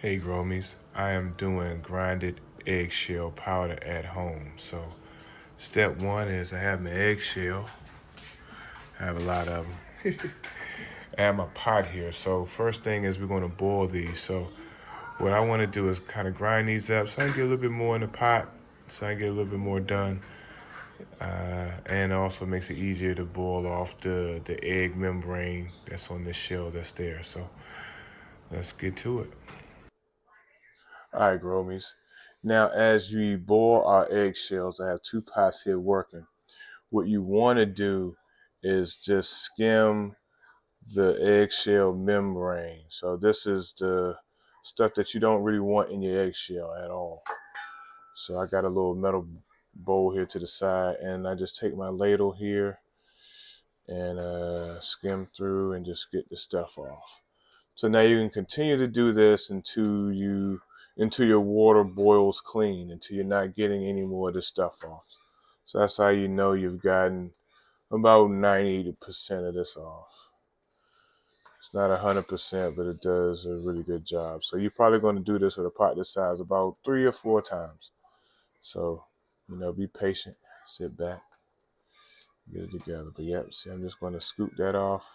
Hey Gromies, I am doing grinded eggshell powder at home. So step one is I have my eggshell. I have a lot of them. I have my pot here. So first thing is we're going to boil these. So what I want to do is kind of grind these up so I can get a little bit more in the pot, so I can get a little bit more done. And also makes it easier to boil off the egg membrane that's on the shell that's there. So let's get to it. All right, Gromies. Now, as we boil our eggshells, I have two pots here working. What you want to do is just skim the eggshell membrane. So this is the stuff that you don't really want in your eggshell at all. So I got a little metal bowl here to the side, and I just take my ladle here and skim through and just get the stuff off. So now you can continue to do this until your water boils clean, until you're not getting any more of this stuff off. So that's how you know you've gotten about 90% of this off. It's not 100%, but it does a really good job. So you're probably going to do this with a pot this size about 3 or 4 times. So, be patient, sit back, get it together. But yep, see, I'm just going to scoop that off.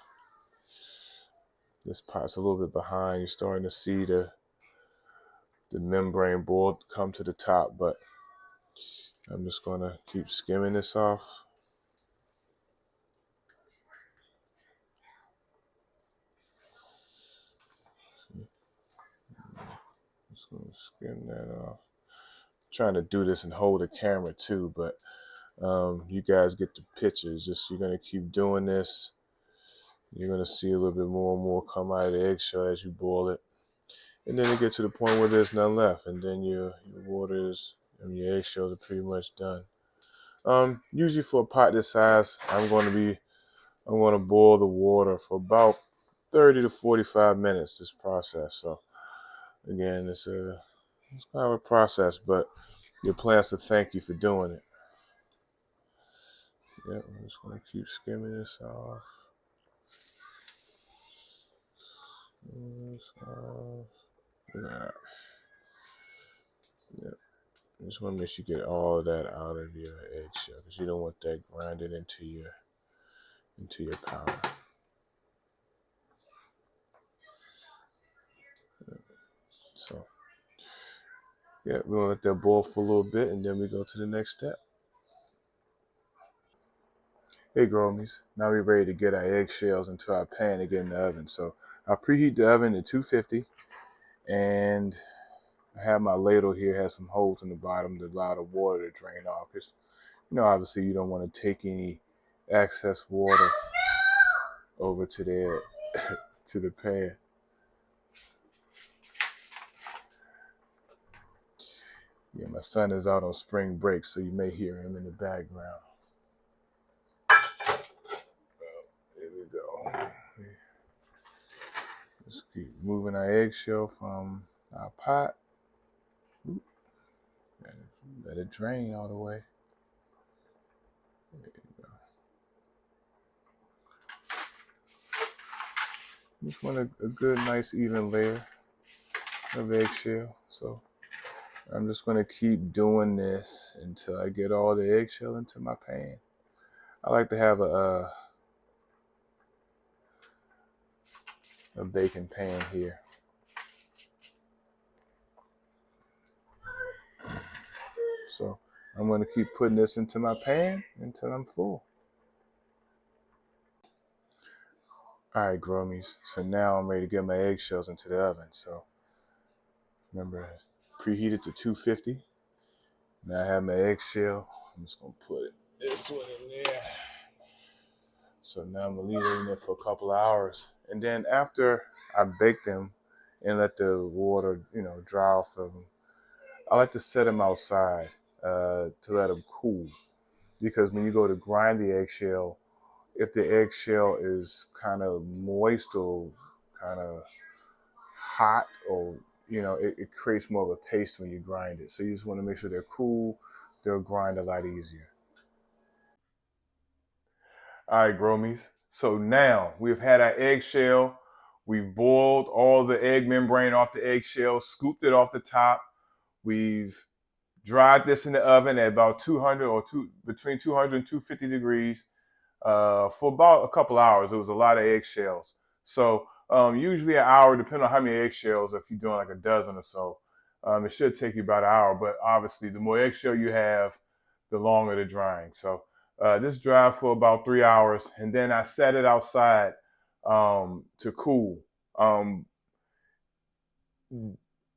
This pot's a little bit behind. You're starting to see the membrane boil come to the top, but I'm just going to keep skimming this off. Just going to skim that off. I'm trying to do this and hold the camera too, but you guys get the pictures. Just you're going to keep doing this. You're going to see a little bit more and more come out of the eggshell as you boil it. And then it gets to the point where there's none left, and then your water is, and your eggshells are pretty much done. Usually for a pot this size, I'm going to boil the water for about 30 to 45 minutes. This process. So again, it's kind of a process, but your plants to thank you for doing it. Yep, I'm just going to keep skimming this off. Yeah. Yep. I just want to make sure you get all of that out of your eggshell because you don't want that grinded into your powder. So yeah, we're gonna let that boil for a little bit and then we go to the next step. Hey Gromies, now we're ready to get our eggshells into our pan to get in the oven. So I preheat the oven to 250 and I have my ladle here, has some holes in the bottom to allow the water to drain off. Because, obviously you don't want to take any excess water over to to the pan. Yeah, my son is out on spring break, so you may hear him in the background. There we go. Just keep moving our eggshell from our pot. Oop, let it drain all the way. There you go. Just want a good, nice, even layer of eggshell. So I'm just going to keep doing this until I get all the eggshell into my pan. I like to have a baking pan here. So I'm going to keep putting this into my pan until I'm full. All right, Grummies. So now I'm ready to get my eggshells into the oven. So remember, preheated to 250. Now I have my eggshell. I'm just going to put this one in there. So now I'm going to leave it in there for a couple of hours. And then after I bake them and let the water, dry off of them, I like to set them outside to let them cool. Because when you go to grind the eggshell, if the eggshell is kind of moist or kind of hot or it creates more of a paste when you grind it. So you just want to make sure they're cool. They'll grind a lot easier. All right, Gromies. So now we've had our eggshell. We've boiled all the egg membrane off the eggshell, scooped it off the top. We've dried this in the oven at about 200 or between 200 and 250 degrees for about a couple hours. It was a lot of eggshells. So usually an hour, depending on how many eggshells, if you're doing like a dozen or so, it should take you about an hour. But obviously, the more eggshell you have, the longer the drying. So this dried for about 3 hours, and then I set it outside to cool.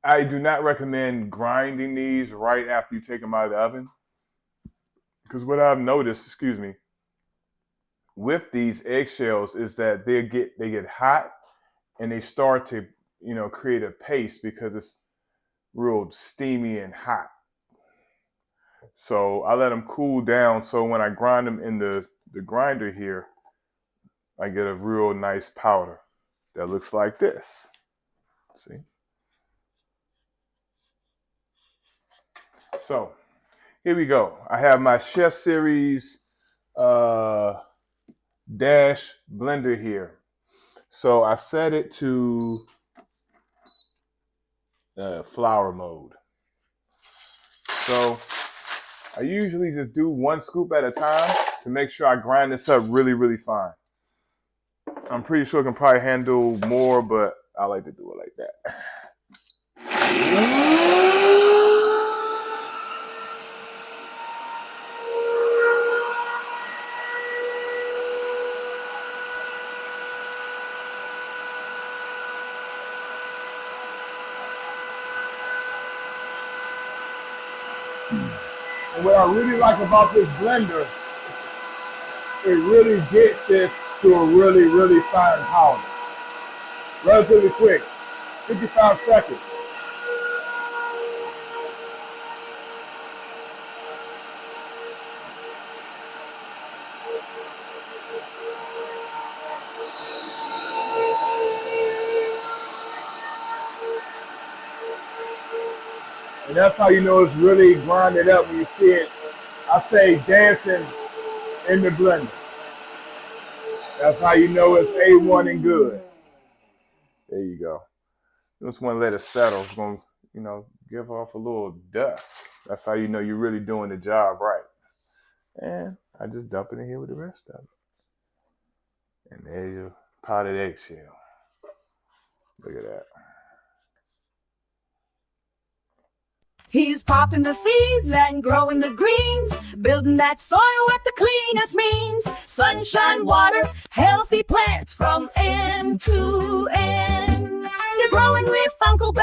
I do not recommend grinding these right after you take them out of the oven, because what I've noticed, excuse me, with these eggshells is that they get hot and they start to create a paste because it's real steamy and hot. So I let them cool down. So when I grind them in the grinder here, I get a real nice powder that looks like this. See? So here we go. I have my Chef Series Dash blender here. So I set it to flour mode. So I usually just do one scoop at a time to make sure I grind this up really, really fine. I'm pretty sure I can probably handle more, but I like to do it like that. And what I really like about this blender, it really gets this to a really, really fine powder. Relatively quick, 55 seconds. And that's how you know it's really grinded up when you see it, I say, dancing in the blender. That's how you know it's A1 and good. There you go. Just want to let it settle. It's going to, give off a little dust. That's how you know you're really doing the job right. And I just dump it in here with the rest of it. And there's your potted eggshell. Look at that. He's popping the seeds and growing the greens, building that soil with the cleanest means. Sunshine, water, healthy plants from end to end. You're growing with Uncle Ben.